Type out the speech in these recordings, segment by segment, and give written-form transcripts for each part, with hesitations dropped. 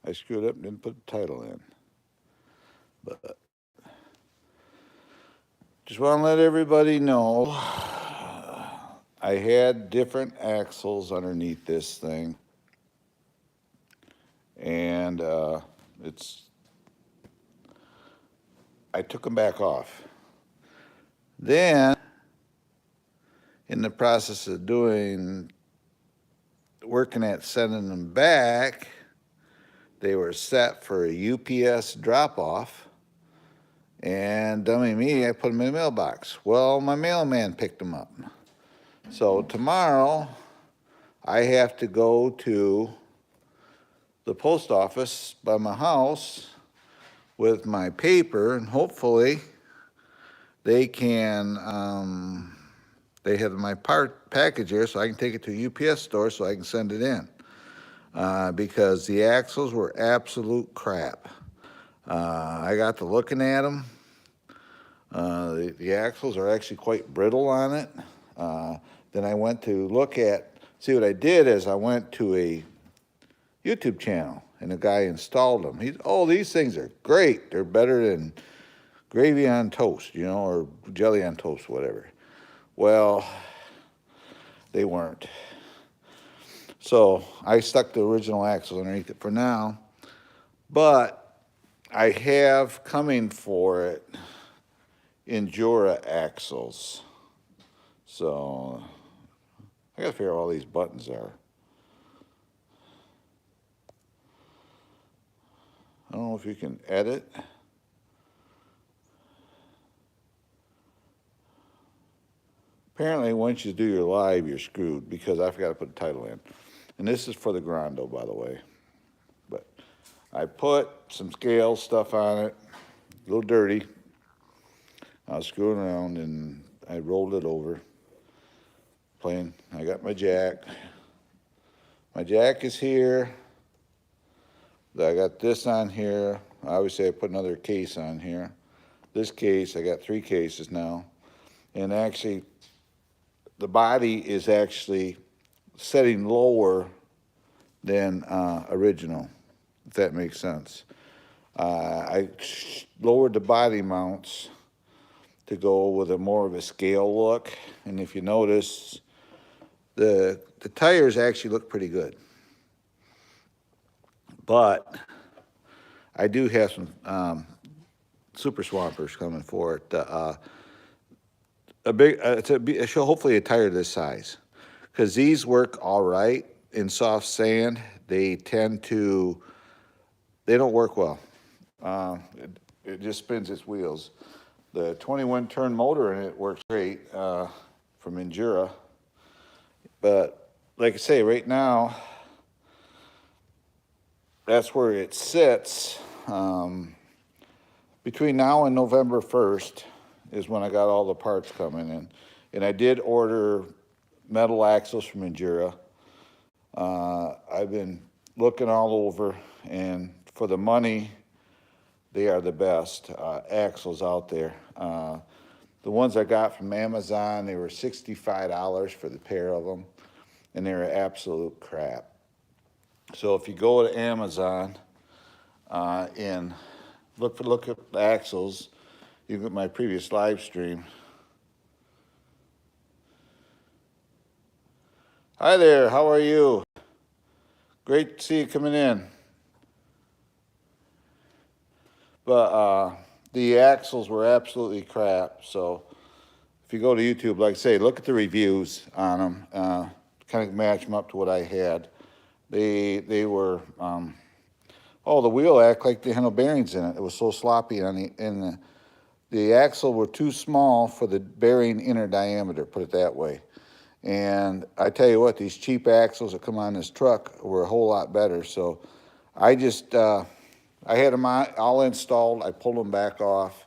I screwed up and didn't put the title in. But just want to let everybody know I had different axles underneath this thing. And I took them back off. Then, in the process of working at sending them back, they were set for a UPS drop-off. And dummy me, I put them in the mailbox. Well, my mailman picked them up. So tomorrow, I have to go to the post office by my house with my paper, and hopefully they can, they have my package here so I can take it to a UPS store so I can send it in. Because the axles were absolute crap. I got to looking at them. The axles are actually quite brittle on it. Then I went to see what I did is I went to a YouTube channel and the guy installed them. These things are great. They're better than gravy on toast, or jelly on toast, whatever. Well, they weren't. So I stuck the original axles underneath it for now, but I have coming for it Endura axles. So I gotta figure out what all these buttons are. I don't know if you can edit. Apparently, once you do your live, you're screwed because I forgot to put the title in. And this is for the grando, by the way. But I put some scale stuff on it, a little dirty. I was screwing around and I rolled it over. I got my jack. My jack is here. I got this on here. Obviously, I put another case on here. This case, I got 3 cases now. And actually, the body is actually setting lower than original, if that makes sense. I lowered the body mounts to go with more of a scale look. And if you notice, the tires actually look pretty good. But I do have some super swampers coming for it. Hopefully a tire this size, because these work all right in soft sand. They don't work well. It just spins its wheels. The 21 turn motor in it works great from Endura. But like I say, right now, that's where it sits. Between now and November 1st is when I got all the parts coming in. And I did order metal axles from Endura. I've been looking all over, and for the money, they are the best axles out there. The ones I got from Amazon, they were $65 for the pair of them, and they were absolute crap. So if you go to Amazon and look at the axles, you get my previous live stream. Hi there, how are you? Great to see you coming in. But the axles were absolutely crap. So if you go to YouTube, like I say, look at the reviews on them. Kind of match them up to what I had. They were, the wheel act like they had no bearings in it. It was so sloppy on the axle were too small for the bearing inner diameter, put it that way. And I tell you what, these cheap axles that come on this truck were a whole lot better. So I just, I had them all installed. I pulled them back off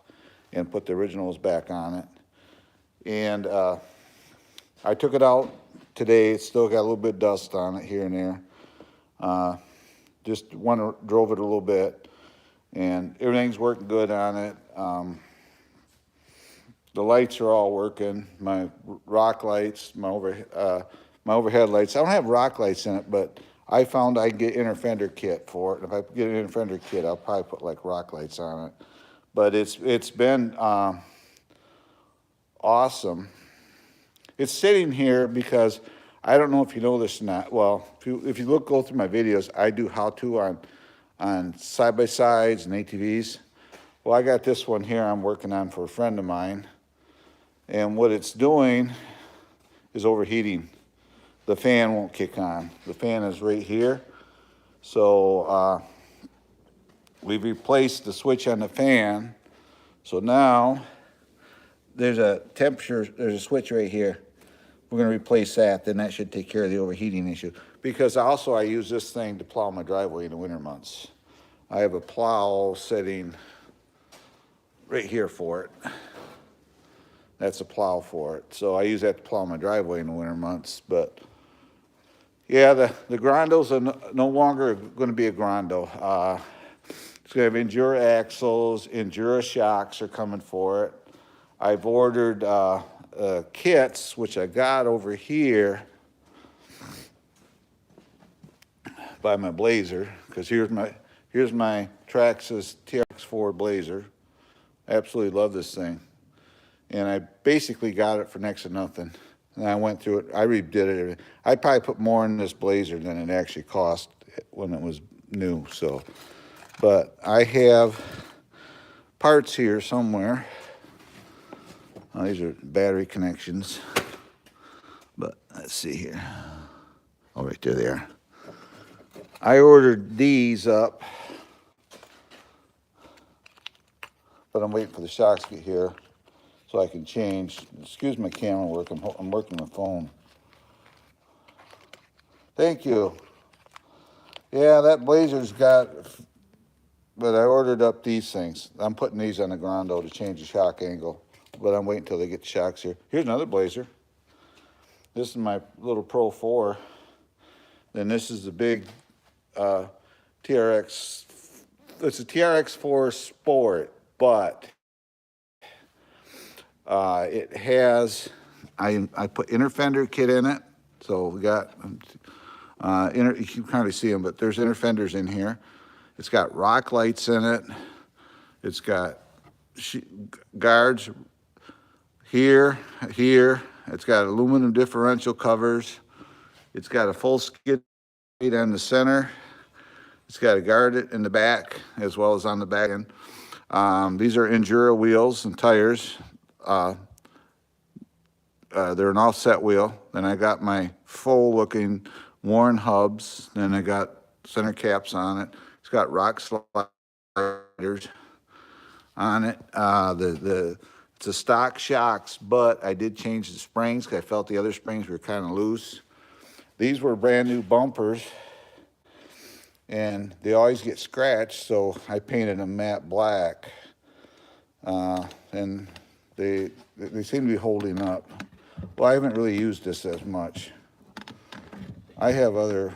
and put the originals back on it. And I took it out today. It's still got a little bit of dust on it here and there. Just drove it a little bit, and everything's working good on it. The lights are all working. My rock lights, my overhead lights. I don't have rock lights in it, but I found I can get inner fender kit for it. If I get an inner fender kit, I'll probably put like rock lights on it. But it's been awesome. It's sitting here because I don't know if you know this or not. Well, if you go through my videos, I do how-to on side-by-sides and ATVs. Well, I got this one here I'm working on for a friend of mine. And what it's doing is overheating. The fan won't kick on. The fan is right here. So we've replaced the switch on the fan. So now there's a switch right here. We're gonna replace that, then that should take care of the overheating issue. Because also I use this thing to plow my driveway in the winter months. I have a plow sitting right here for it. That's a plow for it. So I use that to plow my driveway in the winter months. But yeah, the grandos are no longer gonna be a grando. It's gonna have Endura axles, Endura shocks are coming for it. I've ordered kits, which I got over here by my Blazer, because here's my Traxxas TRX4 Blazer. I absolutely love this thing. And I basically got it for next to nothing. And I went through it, I redid it. I probably put more in this Blazer than it actually cost when it was new, so. But I have parts here somewhere. These are battery connections. But let's see here. Oh, right there they are. I ordered these up, but I'm waiting for the shocks to get here so I can change. Excuse my camera work, I'm working the phone. Thank you. Yeah, that Blazer's got, but I ordered up these things. I'm putting these on the grando to change the shock angle, but I'm waiting until they get the shocks here. Here's another Blazer. This is my little Pro 4. Then this is the big TRX. It's a TRX4 Sport, but it has, I put inner fender kit in it. So we got, you can hardly see them, but there's inner fenders in here. It's got rock lights in it. It's got guards here. It's got aluminum differential covers. It's got a full skid plate on the center. It's got a guard in the back as well as on the back end. These are Endura wheels and tires. They're an offset wheel. Then I got my full looking Warren hubs. Then I got center caps on it. It's got rock sliders on it. It's a stock shocks, but I did change the springs because I felt the other springs were kind of loose. These were brand new bumpers, and they always get scratched, so I painted them matte black. And they seem to be holding up. Well, I haven't really used this as much. I have other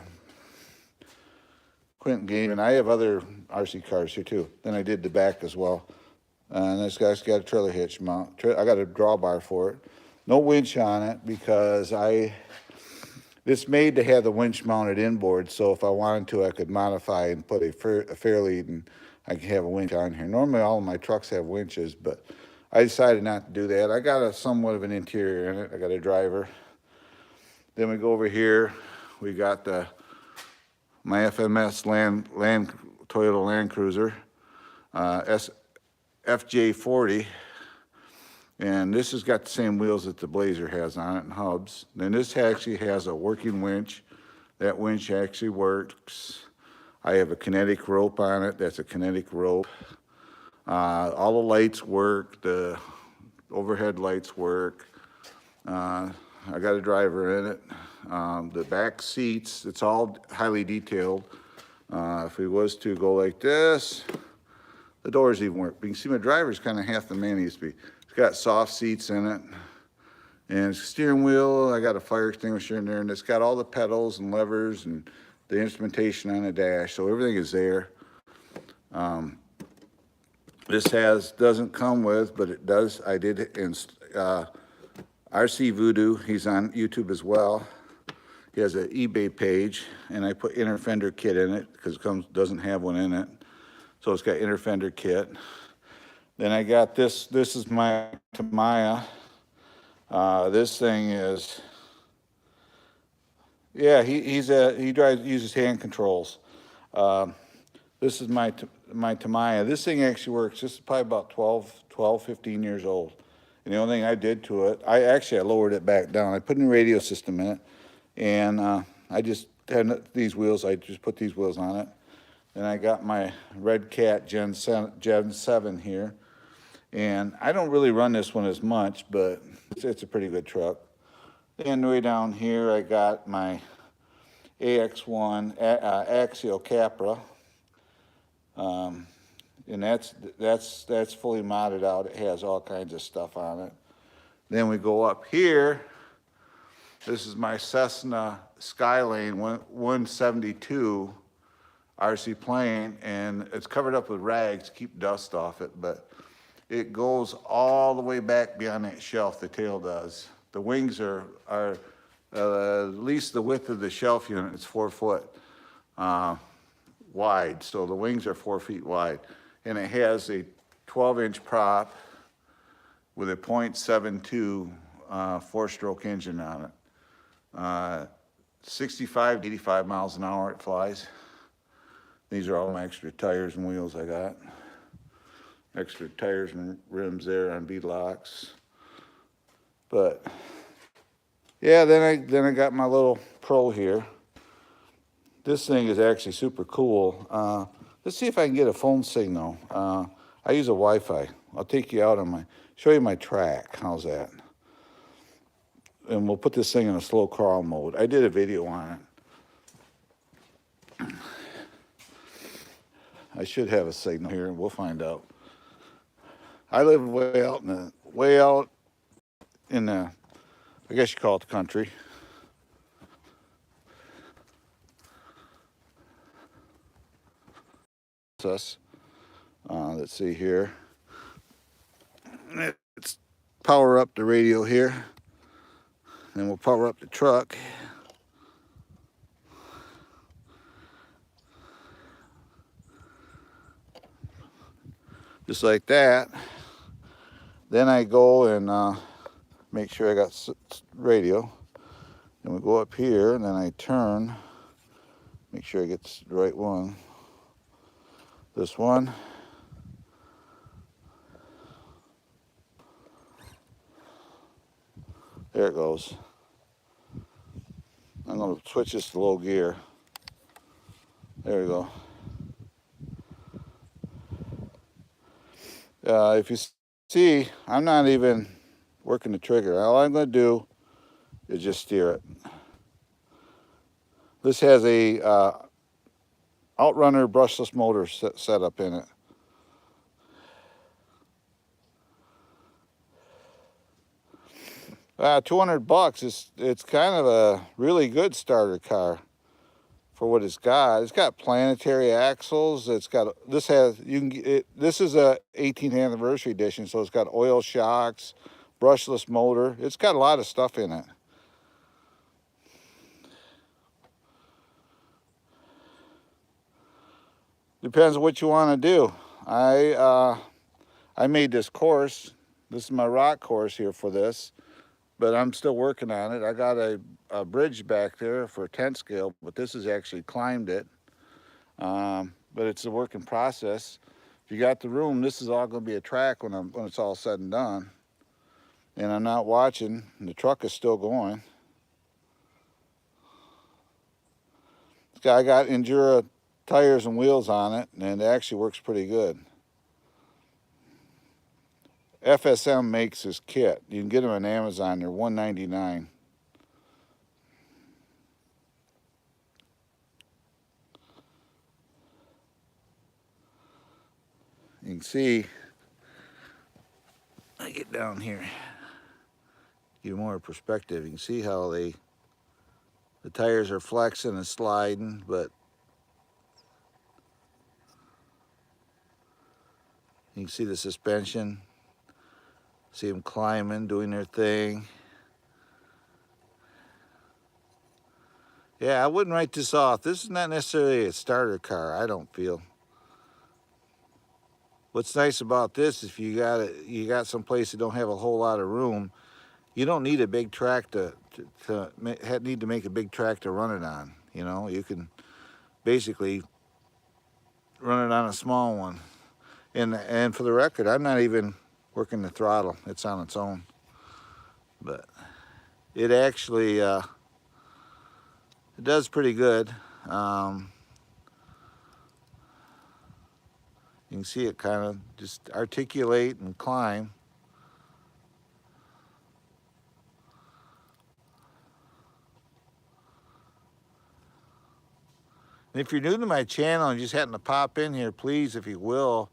Quentin game, and I have other RC cars here too. Then I did the back as well. And this guy's got a trailer hitch mount. I got a drawbar for it. No winch on it because it's made to have the winch mounted inboard. So if I wanted to, I could modify and put a fairlead and I could have a winch on here. Normally all of my trucks have winches, but I decided not to do that. I got a somewhat of an interior in it. I got a driver. Then we go over here. We got my FMS Toyota Land Cruiser, FJ40, and this has got the same wheels that the Blazer has on it and hubs. Then this actually has a working winch. That winch actually works. I have a kinetic rope on it. That's a kinetic rope. All the lights work. The overhead lights work. I got a driver in it. The back seats, it's all highly detailed. If we was to go like this, the doors even work. But you can see my driver's kind of half the man he used to be. It's got soft seats in it. And steering wheel, I got a fire extinguisher in there, and it's got all the pedals and levers and the instrumentation on the dash, so everything is there. This doesn't come with, but it does. I did RC Voodoo. He's on YouTube as well. He has an eBay page, and I put inner fender kit in it because it doesn't have one in it. So it's got inner fender kit. Then I got this. This is my Tamiya. This thing is, yeah, he uses hand controls. This is my Tamiya. This thing actually works. This is probably about 12, 15 years old. And the only thing I did to it, I lowered it back down. I put a new radio system in it, and I just had these wheels. I just put these wheels on it. And I got my Red Cat Gen 7 here. And I don't really run this one as much, but it's a pretty good truck. And way down here, I got my AX1 Axial Capra. And that's fully modded out. It has all kinds of stuff on it. Then we go up here. This is my Cessna Skylane 172 RC plane, and it's covered up with rags to keep dust off it, but it goes all the way back beyond that shelf, the tail does. The wings are at least the width of the shelf unit. It's 4 foot wide, so the wings are 4 feet wide. And it has a 12-inch prop with a .72 four-stroke engine on it. 65 to 85 miles an hour it flies. These are all my extra tires and wheels I got. Extra tires and rims there on beadlocks. But yeah, then I got my little Pro here. This thing is actually super cool. Let's see if I can get a phone signal. I use a Wi-Fi. I'll take you out on show you my track. How's that? And we'll put this thing in a slow crawl mode. I did a video on it. I should have a signal here, and we'll find out. I live way out in the, I guess you call it the country. Let's see here. Let's power up the radio here. Then we'll power up the truck. Just like that. Then I go and make sure I got radio. Then we go up here, and then I turn, make sure I get the right one. This one. There it goes. I'm going to switch this to low gear. There we go. If you see, I'm not even working the trigger. All I'm going to do is just steer it. This has a Outrunner brushless motor set up in it. $200. It's kind of a really good starter car for what it's got. It's got planetary axles. It's got this is a 18th anniversary edition, so it's got oil shocks, brushless motor. It's got a lot of stuff in it. Depends on what you want to do. I made this course. This is my rock course here for this, but I'm still working on it. I got a bridge back there for a 10 scale, but this has actually climbed it. But it's a work in process. If you got the room, this is all going to be a track when it's all said and done. And I'm not watching, and the truck is still going. I got Endura tires and wheels on it, and it actually works pretty good. FSM makes this kit. You can get them on Amazon. They're $1.99. You can see, I get down here, give you more perspective. You can see how the tires are flexing and sliding, but you can see the suspension. See them climbing, doing their thing. Yeah, I wouldn't write this off. This is not necessarily a starter car, I don't feel. What's nice about this, if you got some place that don't have a whole lot of room, you don't need a big track to need to make a big track to run it on. You know, you can basically run it on a small one. And for the record, I'm not even working the throttle. It's on its own. But it actually it does pretty good. You can see it kind of just articulate and climb. And if you're new to my channel and just happen to pop in here, please, if you will,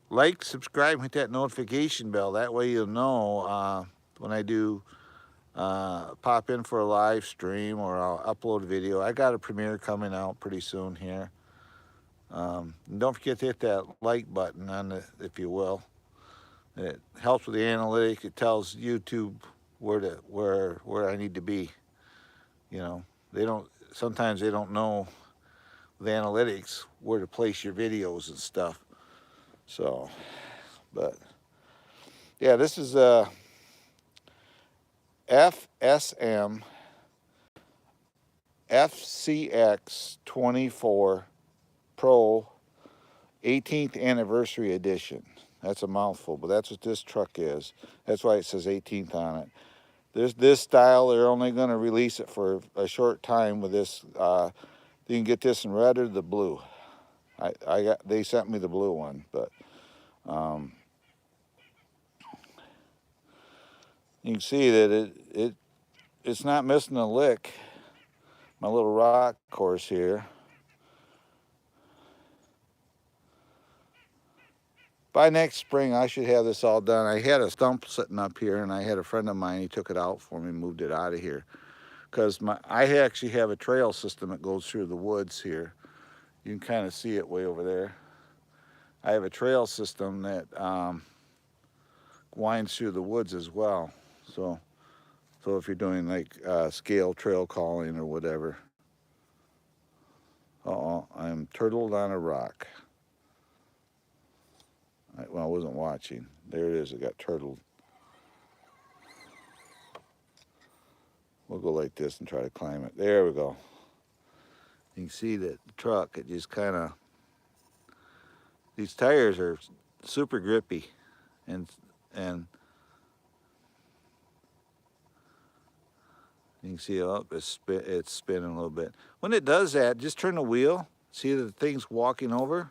like, subscribe, and hit that notification bell. That way you'll know when I do pop in for a live stream or I'll upload a video. I got a premiere coming out pretty soon here. And don't forget to hit that like button on it, if you will. It helps with the analytics. It tells YouTube where I need to be. You know, sometimes they don't know with analytics where to place your videos and stuff. So, but yeah, this is a FSM FCX 24 Pro 18th Anniversary Edition. That's a mouthful, but that's what this truck is. That's why it says 18th on it. There's this style, they're only going to release it for a short time with this. You can get this in red or the blue. They sent me the blue one, but you can see that it's not missing a lick. My little rock course here. By next spring, I should have this all done. I had a stump sitting up here, and I had a friend of mine, he took it out for me, moved it out of here. Because I actually have a trail system that goes through the woods here. You can kind of see it way over there. I have a trail system that winds through the woods as well. So if you're doing like scale trail calling or whatever. Uh-oh, I'm turtled on a rock. Well, I wasn't watching. There it is, it got turtled. We'll go like this and try to climb it. There we go. You can see that the truck, it just kind of, these tires are super grippy and you can see it's spinning a little bit. When it does that, just turn the wheel, see that the thing's walking over,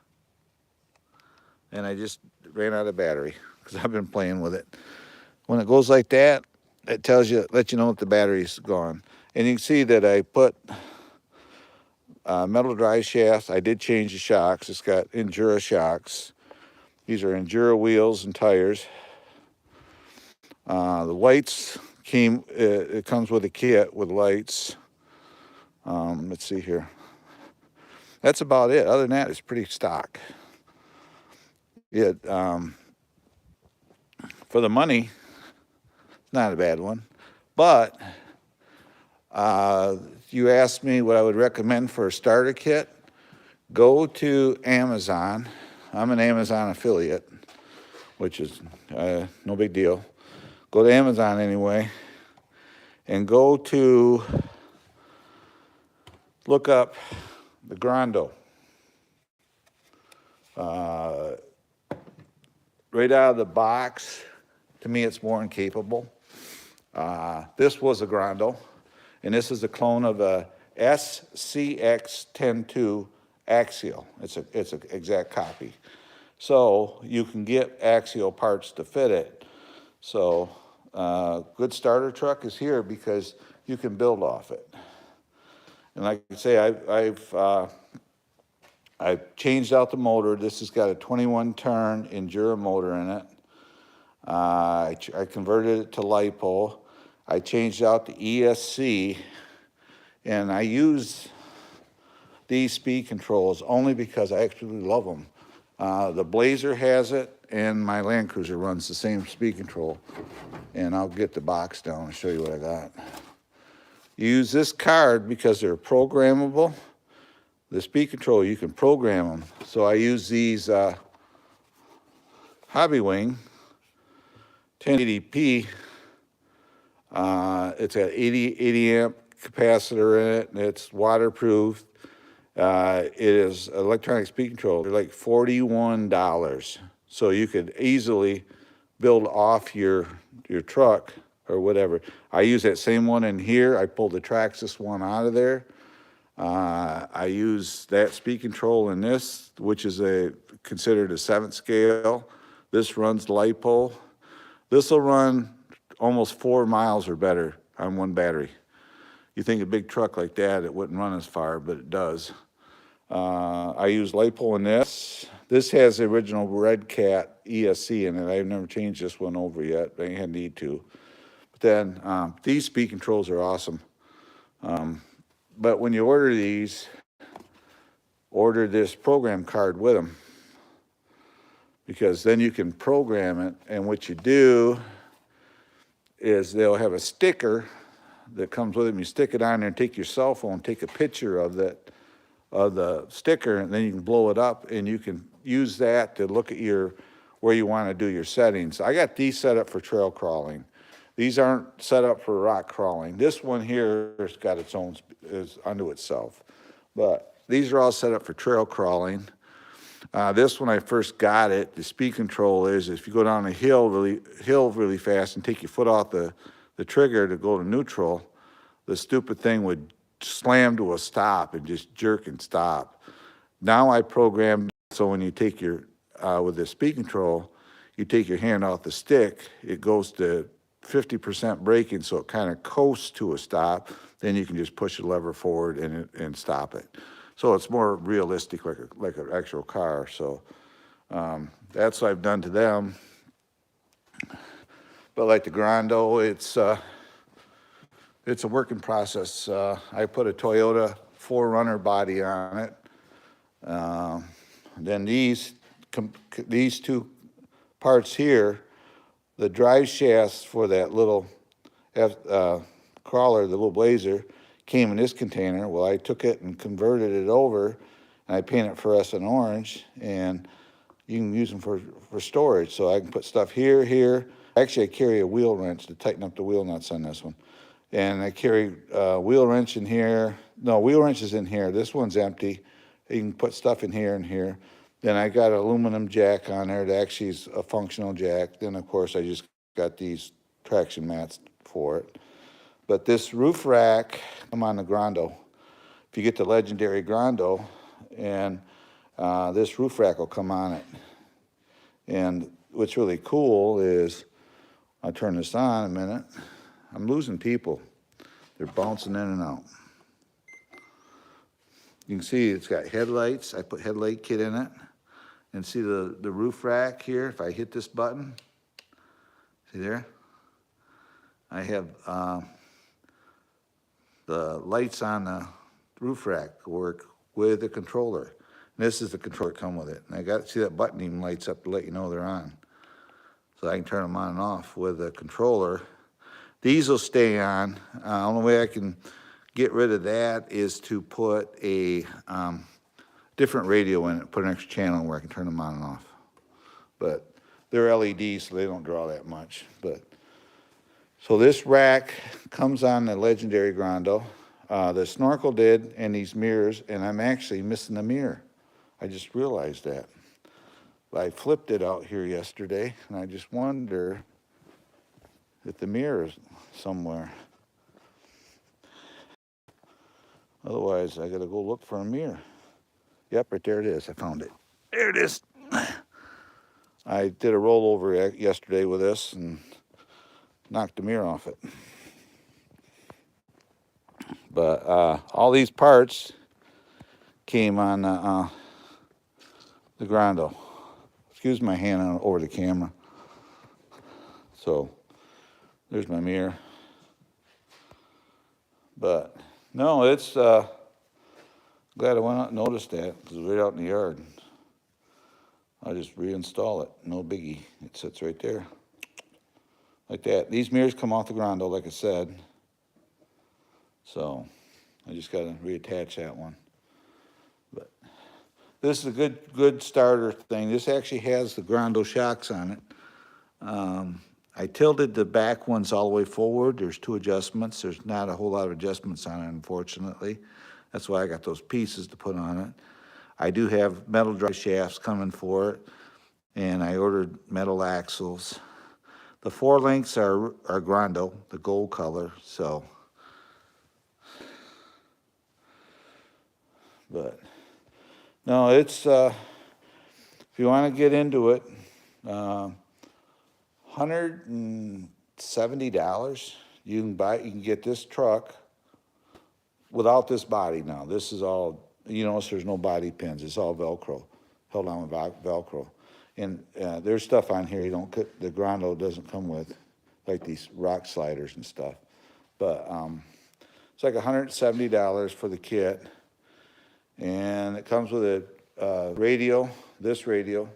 and I just ran out of battery because I've been playing with it. When it goes like that, it lets you know that the battery's gone. And you can see that I put metal drive shafts. I did change the shocks. It's got Endura shocks. These are Endura wheels and tires. The lights it comes with a kit with lights. Let's see here. That's about it. Other than that, it's pretty stock. For the money, it's not a bad one. But you asked me what I would recommend for a starter kit. Go to Amazon. I'm an Amazon affiliate, which is no big deal. Go to Amazon anyway, and go to look up the grando. Right out of the box, to me, it's more than capable. This was a grando, and this is a clone of a SCX-102 axial. It's an exact copy. So you can get axial parts to fit it. So good starter truck is here because you can build off it. And like I say, I've changed out the motor. This has got a 21 turn Endura motor in it. I converted it to LiPo. I changed out the ESC, and I use these speed controls only because I absolutely love them. The Blazer has it, and my Land Cruiser runs the same speed control. And I'll get the box down and show you what I got. You use this card because they're programmable. The speed control, you can program them. So I use these Hobbywing 1080p. It's got 80 amp capacitor in it, and it's waterproof. It is electronic speed control. They're like $41. So you could easily build off your truck or whatever. I use that same one in here. I pulled the Traxxas one out of there. I use that speed control in this, which is considered a 7th scale. This runs LiPo. This will run almost 4 miles or better on one battery. You think a big truck like that, it wouldn't run as far, but it does. I use LiPo in this. This has the original Red Cat ESC in it. I've never changed this one over yet. I need to. But then these speed controls are awesome. But when you order these, order this program card with them, because then you can program it. And what you do is they'll have a sticker that comes with them. You stick it on there and take your cell phone, take a picture of the sticker, and then you can blow it up, and you can use that to look at where you want to do your settings. I got these set up for trail crawling. These aren't set up for rock crawling. This one here has got its own, is unto itself. But these are all set up for trail crawling. This, when I first got it, the speed control is if you go down a hill really fast and take your foot off the trigger to go to neutral, the stupid thing would slam to a stop and just jerk and stop. Now I programmed so when you take with the speed control, you take your hand off the stick, it goes to 50% braking, so it kind of coasts to a stop. Then you can just push the lever forward and stop it. So it's more realistic, like an actual car. So that's what I've done to them. But like the grando, it's a working process. I put a Toyota 4Runner body on it. Then these two parts here, the drive shafts for that little crawler, the little Blazer, came in this container. Well, I took it and converted it over, and I painted it fluorescent orange, and you can use them for storage. So I can put stuff here. Actually, I carry a wheel wrench to tighten up the wheel nuts on this one. And I carry a wheel wrench in here. No, wheel wrench is in here. This one's empty. You can put stuff in here and here. Then I got an aluminum jack on there that actually is a functional jack. Then, of course, I just got these traction mats for it. But this roof rack, I'm on the grando. If you get the legendary grando, and this roof rack will come on it. And what's really cool is, I'll turn this on in a minute. I'm losing people. They're bouncing in and out. You can see it's got headlights. I put headlight kit in it. And see the roof rack here, if I hit this button, see there? I have the lights on the roof rack work with the controller. And this is the controller that come with it. And see that button even lights up to let you know they're on. So I can turn them on and off with the controller. These will stay on. Only way I can get rid of that is to put a different radio in it, put an extra channel where I can turn them on and off. But they're LEDs, so they don't draw that much. So this rack comes on the legendary grando. The snorkel did, and these mirrors, and I'm actually missing the mirror. I just realized that. I flipped it out here yesterday, and I just wonder if the mirror is somewhere. Otherwise, I gotta go look for a mirror. Yep, right there it is. I found it. There it is. I did a rollover yesterday with this and knocked the mirror off it. But all these parts came on the grando. Excuse my hand over the camera. So there's my mirror. But no, it's glad I went out and noticed that, because it was right out in the yard. I just reinstall it, no biggie. It sits right there, like that. These mirrors come off the grando, like I said. So I just got to reattach that one. But this is a good starter thing. This actually has the grando shocks on it. I tilted the back ones all the way forward. There's 2 adjustments. There's not a whole lot of adjustments on it, unfortunately. That's why I got those pieces to put on it. I do have metal drive shafts coming for it, and I ordered metal axles. The 4 links are grando, the gold color, so. But, no, it's, if you want to get into it, $170. You can get this truck without this body now. This is all, you notice there's no body pins. It's all Velcro, held on with Velcro. And there's stuff on here the grando doesn't come with, like these rock sliders and stuff. But it's like $170 for the kit. And it comes with a radio, this radio.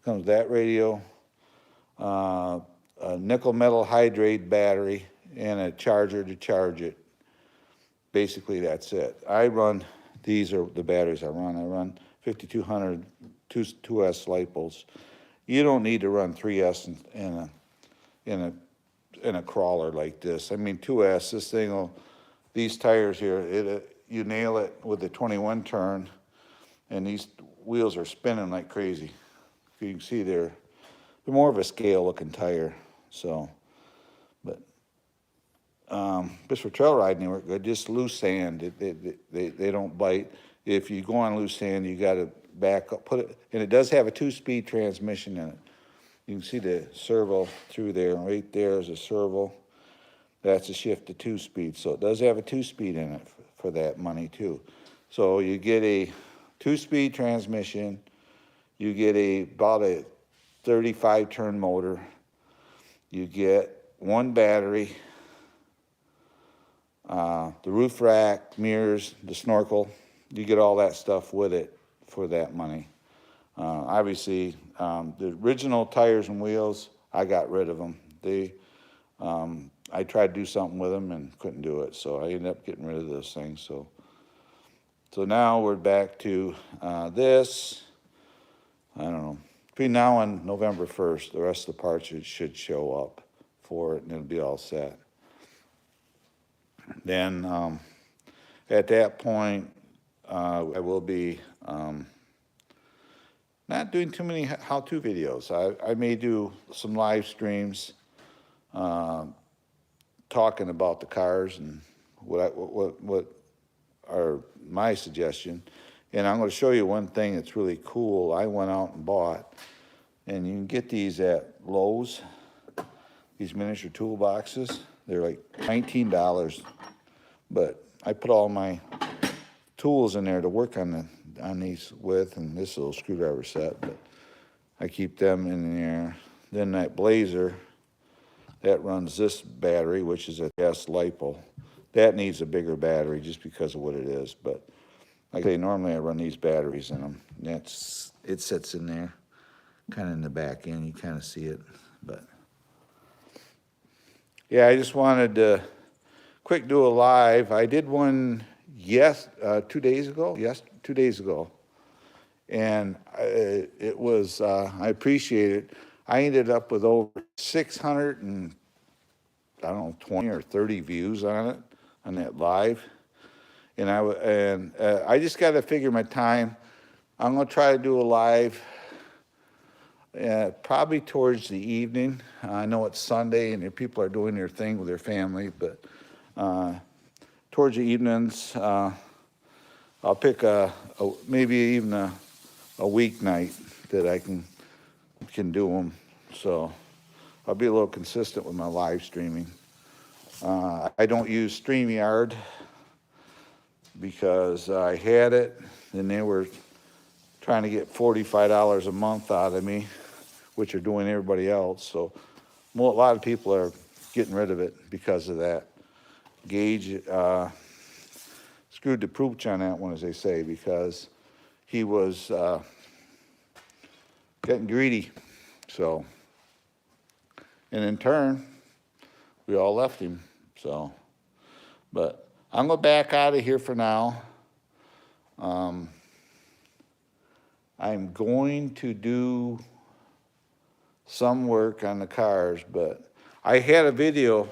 Comes with that radio, a nickel metal hydrate battery, and a charger to charge it. Basically, that's it. These are the batteries I run. I run 5200 2S LiPos. You don't need to run 3S in a crawler like this. I mean, 2S, this thing these tires here, you nail it with the 21 turn, and these wheels are spinning like crazy. You can see they're more of a scale looking tire. So, but just for trail riding, they work good. Just loose sand, they don't bite. If you go on loose sand, you got to back up, put it, and it does have a 2-speed transmission in it. You can see the servo through there. Right there is a servo. That's a shift to 2-speed. So it does have a 2-speed in it for that money too. So you get a 2-speed transmission. You get about a 35-turn motor. You get 1 battery, the roof rack, mirrors, the snorkel. You get all that stuff with it for that money. Obviously, the original tires and wheels, I got rid of them. I tried to do something with them and couldn't do it, so I ended up getting rid of those things. So now we're back to this. I don't know. Between now and November 1st, the rest of the parts should show up for it, and it'll be all set. Then at that point, I will be not doing too many how-to videos. I may do some live streams talking about the cars and what are my suggestion. And I'm going to show you one thing that's really cool. I went out and bought, and you can get these at Lowe's, these miniature toolboxes. They're like $19, but I put all my tools in there to work on these with, and this little screwdriver set, but I keep them in there. Then that Blazer, that runs this battery, which is a S LiPo. That needs a bigger battery just because of what it is, but like I say, normally I run these batteries in them. It sits in there, kind of in the back end. You kind of see it, but yeah, I just wanted to quick do a live. I did one 2 days ago. Yes, 2 days ago, and it was I appreciate it. I ended up with over 600 and I don't know 20 or 30 views on it on that live. And I just got to figure my time. I'm going to try to do a live probably towards the evening. I know it's Sunday and people are doing their thing with their family, but towards the evenings, I'll pick maybe even a weeknight that I can do them. So I'll be a little consistent with my live streaming. I don't use StreamYard because I had it, and they were trying to get $45 a month out of me, which are doing everybody else. So a lot of people are getting rid of it because of that. Gage screwed the pooch on that one, as they say, because he was getting greedy. So, and in turn, we all left him. So, but I'm going to back out of here for now. I'm going to do some work on the cars, but I had a video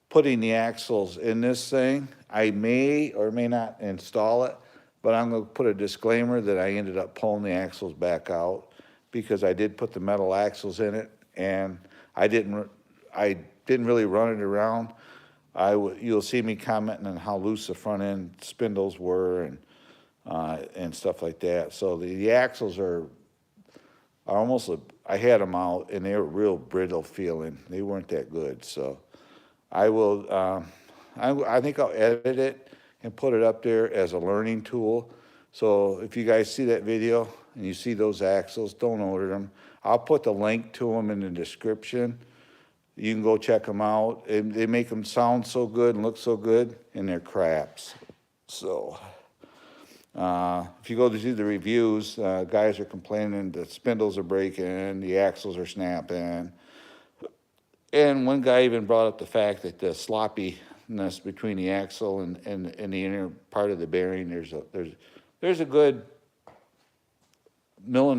putting the axles in this thing. I may or may not install it, but I'm going to put a disclaimer that I ended up pulling the axles back out because I did put the metal axles in it, and I didn't really run it around. You'll see me commenting on how loose the front end spindles were and stuff like that. So the axles are almost, I had them out and they were real brittle feeling. They weren't that good. So I will, I think I'll edit it and put it up there as a learning tool. So if you guys see that video and you see those axles, don't order them. I'll put the link to them in the description. You can go check them out. They make them sound so good and look so good, and they're craps. So if you go to do the reviews, guys are complaining the spindles are breaking, the axles are snapping. And one guy even brought up the fact that the sloppiness between the axle and the inner part of the bearing, there's a good millimeter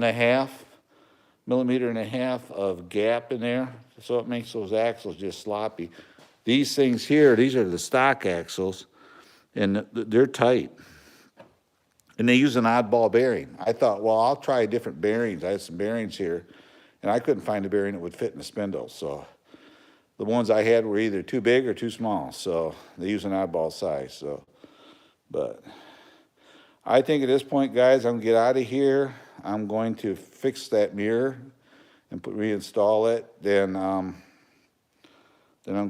and a half of gap in there. So it makes those axles just sloppy. These things here, these are the stock axles, and they're tight. And they use an oddball bearing. I thought, well, I'll try different bearings. I had some bearings here, and I couldn't find a bearing that would fit in the spindle. So the ones I had were either too big or too small. So they use an oddball size. So, but I think at this point, guys, I'm gonna get out of here. I'm going to fix that mirror and reinstall it. Then I'm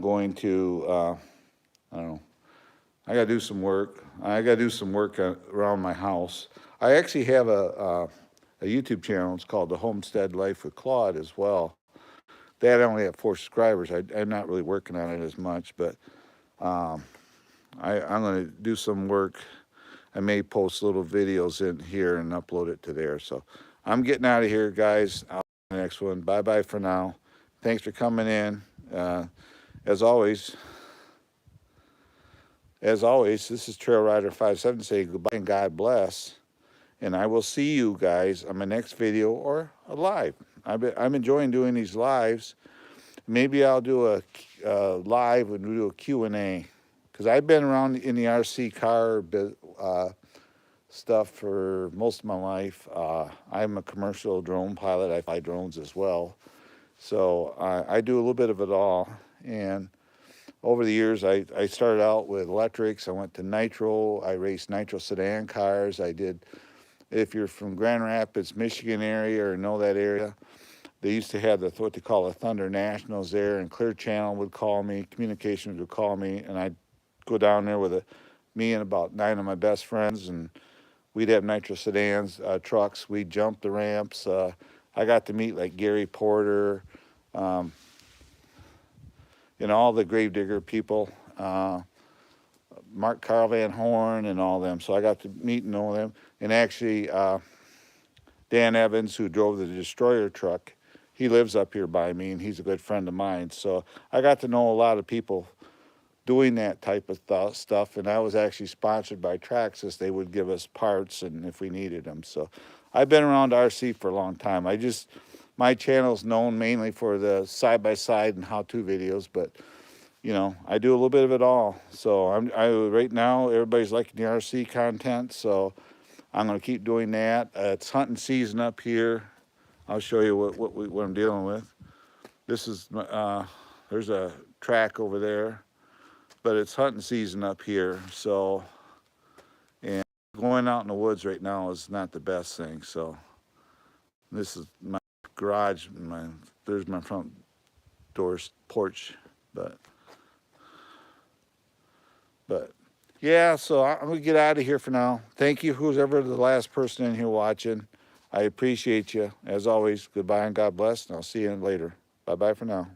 going to, I don't know, I gotta do some work. I gotta do some work around my house. I actually have a YouTube channel. It's called The Homestead Life with Claude as well. That I only have 4 subscribers. I'm not really working on it as much, but I'm gonna do some work. I may post little videos in here and upload it to there. So I'm getting out of here, guys. I'll see you in the next one. Bye-bye for now. Thanks for coming in. As always, this is Trail Rider 57 saying goodbye and God bless. And I will see you guys on my next video or a live. I'm enjoying doing these lives. Maybe I'll do a live and do a Q&A. Because I've been around in the RC car stuff for most of my life. I'm a commercial drone pilot. I fly drones as well. So I do a little bit of it all. And over the years, I started out with electrics. I went to nitro. I raced nitro sedan cars. I did, if you're from Grand Rapids, Michigan area or know that area, they used to have what they call the Thunder Nationals there, and Clear Channel would call me, Communications would call me, and I'd go down there with me and about 9 of my best friends, and we'd have nitro sedans, trucks. We'd jump the ramps. I got to meet like Gary Porter, all the Gravedigger people, Mark Carl Van Horn and all them. So I got to meet and know them. And actually, Dan Evans, who drove the Destroyer truck, he lives up here by me, and he's a good friend of mine. So I got to know a lot of people doing that type of stuff, and I was actually sponsored by Traxxas. They would give us parts and if we needed them. So I've been around RC for a long time. My channel's known mainly for the side-by-side and how-to videos, but I do a little bit of it all. So right now everybody's liking the RC content, so I'm going to keep doing that. It's hunting season up here. I'll show you what I'm dealing with. This is there's a track over there, but it's hunting season up here. So, and going out in the woods right now is not the best thing. So this is my garage. There's my front door porch, but yeah, so I'm gonna get out of here for now. Thank you, who's ever the last person in here watching. I appreciate you. As always, goodbye and God bless, and I'll see you later. Bye-bye for now.